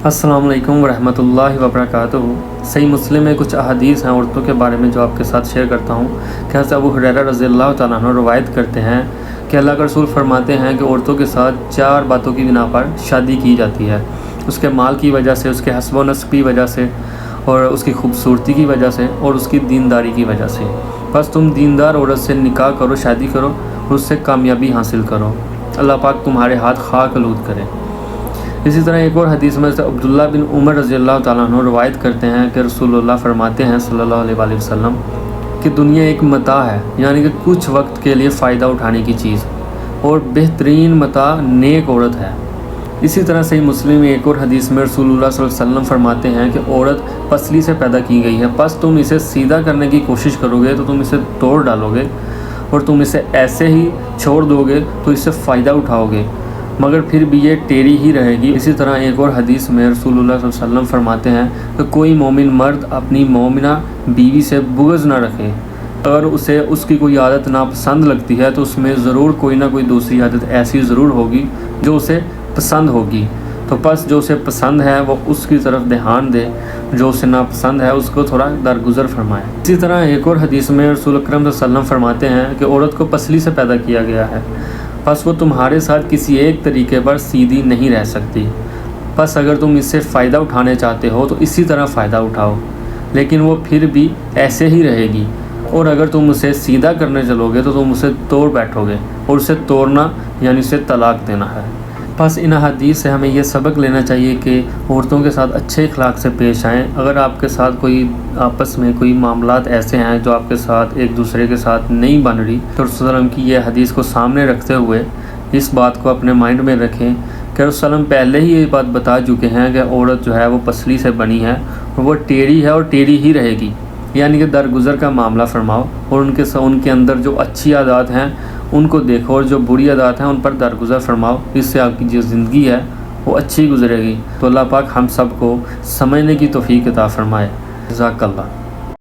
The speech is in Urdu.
السلام علیکم ورحمۃ اللہ وبرکاتہ۔ صحیح مسلم میں کچھ احادیث ہیں عورتوں کے بارے میں جو آپ کے ساتھ شیئر کرتا ہوں کہ حضرت ابو ہریرہ رضی اللہ تعالیٰ عنہ روایت کرتے ہیں کہ اللہ کے رسول فرماتے ہیں کہ عورتوں کے ساتھ 4 باتوں کی بنا پر شادی کی جاتی ہے، اس کے مال کی وجہ سے، اس کے حسب و نسب کی وجہ سے، اور اس کی خوبصورتی کی وجہ سے، اور اس کی دینداری کی وجہ سے۔ بس تم دیندار عورت سے نکاح کرو، شادی کرو اور اس سے کامیابی حاصل کرو، اللہ پاک تمہارے ہاتھ خاک آلود کرے۔ اسی طرح ایک اور حدیث میں سے عبداللہ بن عمر رضی اللہ تعالیٰ عنہ روایت کرتے ہیں کہ رسول اللہ فرماتے ہیں صلی اللہ علیہ وآلہ وسلم کہ دنیا ایک متاع ہے، یعنی کہ کچھ وقت کے لیے فائدہ اٹھانے کی چیز، اور بہترین متاع نیک عورت ہے۔ اسی طرح صحیح مسلم میں ایک اور حدیث میں رسول اللہ صلی اللہ علیہ وسلم فرماتے ہیں کہ عورت پسلی سے پیدا کی گئی ہے، بس تم اسے سیدھا کرنے کی کوشش کرو گے تو تم اسے توڑ ڈالو گے، اور تم اسے ایسے ہی چھوڑ دو گے تو اس سے فائدہ اٹھاؤ گے، مگر پھر بھی یہ ٹیڑھی ہی رہے گی۔ اسی طرح ایک اور حدیث میں رسول اللہ صلی اللہ علیہ وسلم فرماتے ہیں کہ کوئی مومن مرد اپنی مومنہ بیوی سے بغض نہ رکھے، اگر اسے اس کی کوئی عادت ناپسند لگتی ہے تو اس میں ضرور کوئی نہ کوئی دوسری عادت ایسی ضرور ہوگی جو اسے پسند ہوگی، تو پس جو اسے پسند ہے وہ اس کی طرف دھیان دے، جو اسے ناپسند ہے اس کو تھوڑا درگزر فرمائے۔ اسی طرح ایک اور حدیث میں رسول اکرم صلی اللہ علیہ وسلم فرماتے ہیں کہ عورت کو پسلی سے پیدا کیا گیا ہے، پس وہ تمہارے ساتھ کسی ایک طریقے پر سیدھی نہیں رہ سکتی، پس اگر تم اس سے فائدہ اٹھانے چاہتے ہو تو اسی طرح فائدہ اٹھاؤ، لیکن وہ پھر بھی ایسے ہی رہے گی، اور اگر تم اسے سیدھا کرنے چلو گے تو تم اسے توڑ بیٹھو گے، اور اسے توڑنا یعنی اسے طلاق دینا ہے۔ بس ان حدیث سے ہمیں یہ سبق لینا چاہیے کہ عورتوں کے ساتھ اچھے اخلاق سے پیش آئیں۔ اگر آپ کے ساتھ کوئی آپس میں کوئی معاملات ایسے ہیں جو آپ کے ساتھ ایک دوسرے کے ساتھ نہیں بن رہی، تو رسول اللہ علیہ وسلم کی یہ حدیث کو سامنے رکھتے ہوئے اس بات کو اپنے مائنڈ میں رکھیں کہ رسول اللہ علیہ وسلم پہلے ہی یہ بات بتا چکے ہیں کہ عورت جو ہے وہ پسلی سے بنی ہے اور وہ ٹیڑھی ہے اور ٹیڑھی ہی رہے گی، یعنی کہ درگزر کا معاملہ فرماؤ، اور ان کے اندر جو اچھی عادات ہیں ان کو دیکھو، اور جو بری عادات ہیں ان پر درگزر فرماؤ، اس سے آپ کی جو زندگی ہے وہ اچھی گزرے گی۔ تو اللہ پاک ہم سب کو سمجھنے کی توفیق عطا فرمائے۔ جزاک اللہ۔